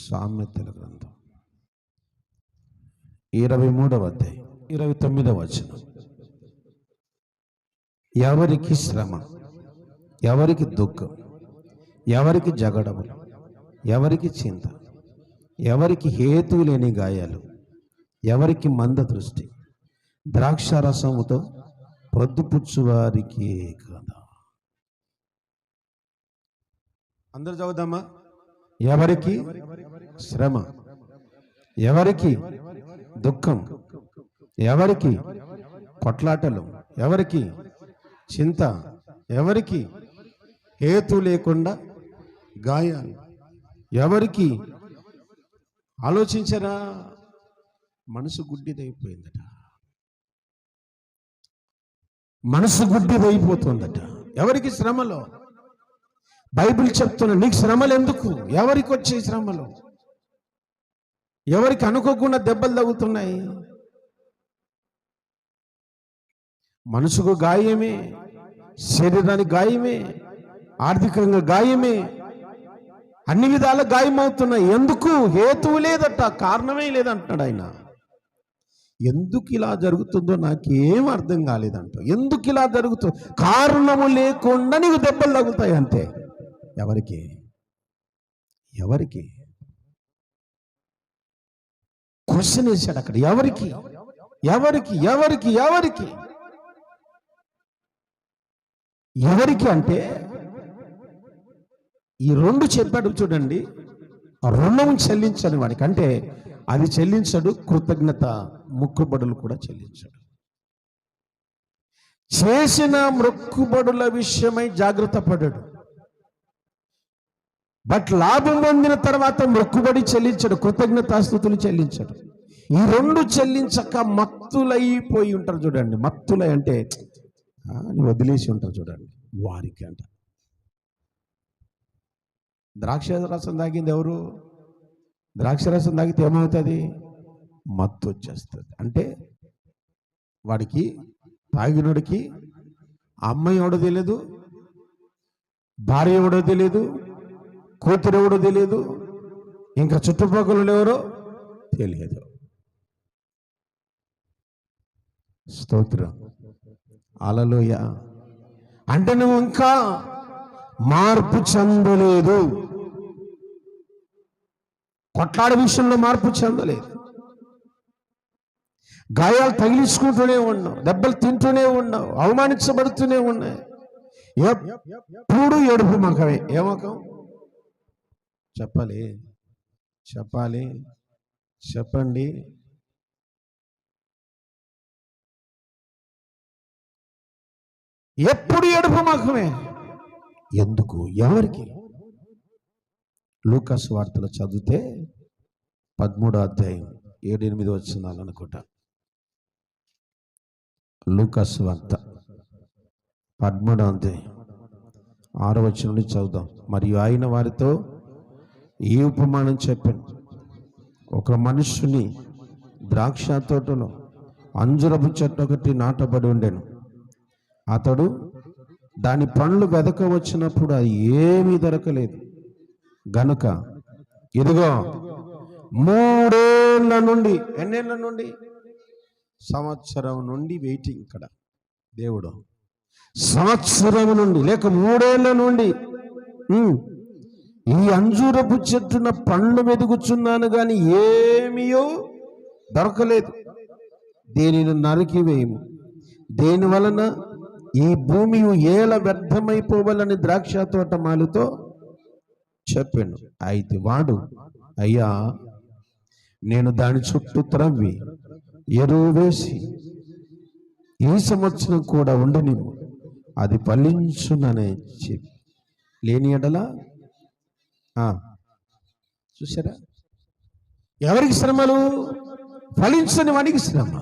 సామెతల గ్రంథం 23వ అధ్యాయం 29వ వచనం. ఎవరికి శ్రమ, ఎవరికి దుఃఖం, ఎవరికి జగడములు, ఎవరికి చింత, ఎవరికి హేతు లేని గాయాలు, ఎవరికి మంద దృష్టి, ద్రాక్షారసముతో పొద్దుపుచ్చువారికి కదా. అందరు చదువుదామా? ఎవరికి శ్రమ, ఎవరికి దుఃఖం, ఎవరికి కొట్లాటలు, ఎవరికి చింత, ఎవరికి హేతు లేకుండా గాయాలు, ఎవరికి ఆలోచించరా మనసు గుడ్డిదైపోయిందట, మనసు గుడ్డిదైపోతుందట. ఎవరికి శ్రమలో? బైబిల్ చెప్తున్నా, నీకు శ్రమలు ఎందుకు? ఎవరికి వచ్చే శ్రమలు? ఎవరికి అనుకోకుండా దెబ్బలు తగులుతున్నాయి? మనసుకు గాయమే, శరీరానికి గాయమే, ఆర్థికంగా గాయమే, అన్ని విధాల గాయమవుతున్నాయి. ఎందుకు? హేతువు లేదట, కారణమే లేదంటున్నాడు ఆయన. ఎందుకు ఇలా జరుగుతుందో నాకేం అర్థం కాలేదంట. ఎందుకు ఇలా జరుగుతుంది? కారణము లేకుండా నీకు దెబ్బలు తగులుతాయి అంతే. ఎవరికి? ఎవరికి? క్వశ్చన్ వేశాడు అక్కడ. ఎవరికి? ఎవరికి? ఎవరికి? ఎవరికి? ఎవరికి అంటే ఈ రెండు చెప్పాడు చూడండి. రుణం చెల్లించని వాడికి, అంటే అది చెల్లించడు, కృతజ్ఞత మొక్కుబడులు కూడా చెల్లించడు. చేసిన మొక్కుబడుల విషయమై జాగ్రత్త పడ్డాడు, బట్ లాభం పొందిన తర్వాత మొక్కుబడి చెల్లించడు, కృతజ్ఞతాస్తుతులు చెల్లించడు. ఈ రెండు చెల్లించక మత్తులైపోయి ఉంటారు చూడండి. మత్తులై అంటే వదిలేసి ఉంటారు చూడండి, వారికి అంట. ద్రాక్ష రసం తాగింది ఎవరు? ద్రాక్ష రసం తాగితే ఏమవుతుంది? మత్తు వచ్చేస్తుంది. అంటే వాడికి, తాగినోడికి అమ్మాయి ఎవడో తెలియదు, భార్య ఎవడో తెలియదు, కూతురు ఎవడో తెలియదు, ఇంకా చుట్టుపక్కల ఎవరో తెలియదు. స్తోత్రం, హల్లెలూయ. అంటే నువ్వు ఇంకా మార్పు చెందలేదు, కొట్లాడ విషయంలో మార్పు చెందలేదు, గాయాలు తగిలించుకుంటూనే ఉన్నావు, దెబ్బలు తింటూనే ఉన్నావు, అవమానించబడుతూనే ఉన్నాయి. ఎప్పుడు ఏడుపు ముఖమే. ఏ ముఖం? చెప్పాలి, చెప్పాలి, చెప్పండి. ఎప్పుడు ఏడుపు ముఖమే. ఎందుకు? ఎవరికి? లూకా సువార్తలో చదివితే 13వ అధ్యాయం 7-8 వచనాలు అనుకుంటా. లూకా సువార్త 13వ అధ్యాయం 6వ వచనం నుండి చదువుదాం. మరియు ఆయన వారితో ఈ ఉపమానం చెప్పాను. ఒక మనుషుని ద్రాక్ష తోటలో అంజురపు చెట్టు ఒకటి నాటబడి ఉండెను. అతడు దాని పండ్లు వెదక వచ్చినప్పుడు అది ఏమీ దొరకలేదు గనుక, ఇదిగో 3 ఏళ్ల నుండి, ఎన్నేళ్ల నుండి? సంవత్సరం నుండి వెయిటింగ్. ఇక్కడ దేవుడు సంవత్సరం నుండి లేక 3 ఏళ్ల నుండి ఈ అంజూరపు చెట్టున పండ్లు వెతుకుచున్నాను కానీ ఏమీయో దొరకలేదు. దీనిని నరికి వేయము, దేని వలన ఈ భూమి ఏల వ్యర్థమైపోవాలని ద్రాక్ష తోట మాలితో చెప్పాను. అయితే వాడు, అయ్యా, నేను దాని చుట్టూ త్రవ్వి ఎరువు వేసి ఈ సంవత్సరం కూడా ఉండనివ్వు, అది ఫలించుననే చెప్పి లేని ఎడల. చూసారా? ఎవరికి శ్రమలు? ఫలించని వాడికి శ్రమ,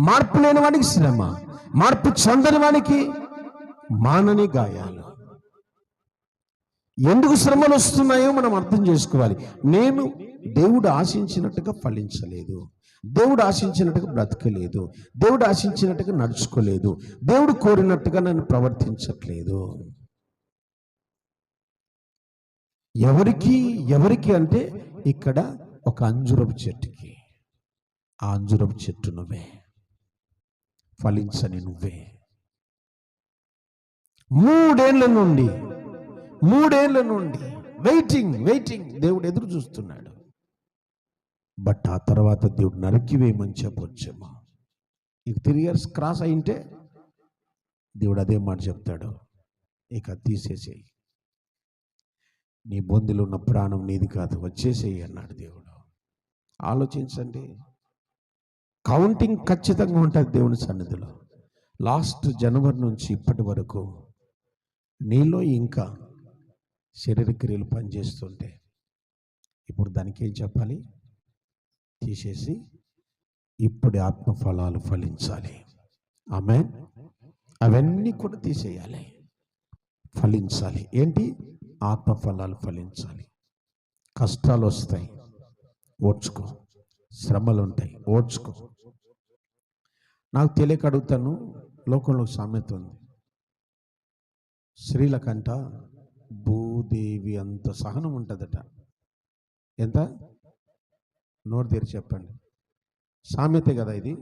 మార్పు లేని వాడికి శ్రమ, మార్పు చెందని వాడికి మానని గాయాలు. ఎందుకు శ్రమలు వస్తున్నాయో మనం అర్థం చేసుకోవాలి. నేను దేవుడు ఆశించినట్టుగా ఫలించలేదు, దేవుడు ఆశించినట్టుగా బ్రతకలేదు, దేవుడు ఆశించినట్టుగా నడుచుకోలేదు, దేవుడు కోరినట్టుగా నన్ను ప్రవర్తించట్లేదు. ఎవరికి అంటే ఇక్కడ ఒక అంజురపు చెట్టుకి, ఆ అంజురపు చెట్టు నువ్వే, ఫలించని నువ్వే. 3 ఏళ్ల నుండి వెయిటింగ్ దేవుడు ఎదురు చూస్తున్నాడు. బట్ ఆ తర్వాత దేవుడు నరికివేయమని చెప్పొచ్చేమో. ఇక 3 years క్రాస్ అయింటే దేవుడు అదే మాట చెప్తాడు, ఇక తీసేసేయి, నీ బొందిలో ఉన్న ప్రాణం నీది కాదు, వచ్చేసేయి అన్నాడు దేవుడు. ఆలోచించండి, కౌంటింగ్ ఖచ్చితంగా ఉంటుంది దేవుని సన్నిధిలో. లాస్ట్ జనవరి నుంచి ఇప్పటి వరకు నీలో ఇంకా శరీర క్రియలు పనిచేస్తుంటే ఇప్పుడు దానికి ఏం చెప్పాలి? తీసేసి ఇప్పుడు ఆత్మఫలాలు ఫలించాలి. ఆమేన్. అవన్నీ కూడా తీసేయాలి, ఫలించాలి. ఏంటి? ఆత్మఫలాలు ఫలించాలి. కష్టాలు వస్తాయి, ఓర్చుకో. శ్రమలు ఉంటాయి, ఓర్చుకో. నాకు తెలియక అడుగుతాను, లోకంలో సామెత ఉంది, స్త్రీలకంట భూదేవి అంత సహనం ఉంటుందట. ఎంత? నోరు తెరిచి చెప్పండి. సామెతే కదా ఇది.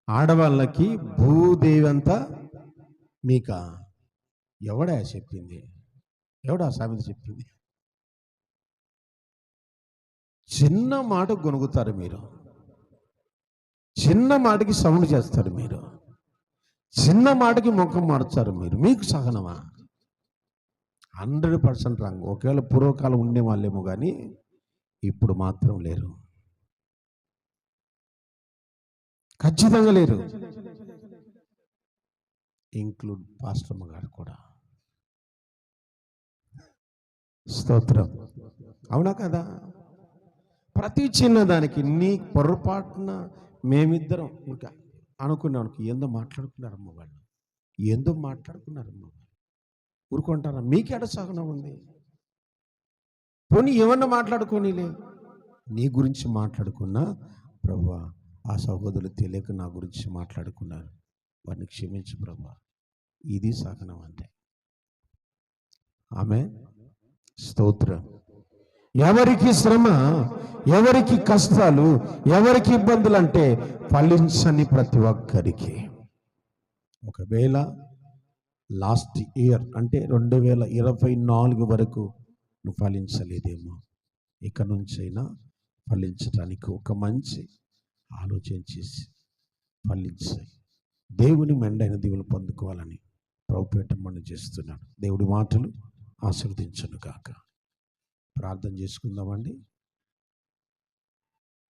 ఆడవాళ్ళకి భూదేవి అంతా మీకా? ఎవడా చెప్పింది? ఎవడా సామెత చెప్పింది? చిన్న మాట గొనుగుతారు మీరు, చిన్న మాటకి సౌండ్ చేస్తారు మీరు, చిన్న మాటకి ముఖం మార్చారు మీరు. మీకు సహనమా? 100% రాంగ్. ఒకవేళ పూర్వకాలం ఉండే వాళ్ళేమో కానీ ఇప్పుడు మాత్రం లేరు, ఖచ్చితంగా లేరు. ఇంక్లూడ్ పాస్టర్మ గారు కూడా. స్తోత్రం. అవునా కదా? ప్రతి చిన్నదానికి నీ పొరపాటున మేమిద్దరం ఇంకా అనుకున్నానికి ఏందో మాట్లాడుకున్నారమ్మ వాళ్ళు, ఏందో మాట్లాడుకున్నారమ్మ వాళ్ళు. ఊరుకుంటారా? మీకేడ సహనం ఉంది? పోనీ ఏమన్నా మాట్లాడుకోనిలే, నీ గురించి మాట్లాడుకున్నా, ప్రభువా ఆ సహోదరులు తెలియక నా గురించి మాట్లాడుకున్నారు, వారిని క్షమించు ప్రభువా. ఇది సహనం అంటే. ఆమె స్తోత్రం. ఎవరికి శ్రమ, ఎవరికి కష్టాలు, ఎవరికి ఇబ్బందులు అంటే ఫలించని ప్రతి ఒక్కరికి. ఒకవేళ లాస్ట్ ఇయర్ అంటే 2024 వరకు నువ్వు ఫలించలేదేమో, ఇక నుంచైనా ఫలించడానికి ఒక మంచి ఆలోచన చేసి ఫలించాయి. దేవుని మెండైన దీవులు పొందుకోవాలని ప్రభుపేట మనం చేస్తున్నాడు. దేవుడి మాటలు ఆశీర్వదించును గాక. ప్రార్థన చేసుకుందామండి.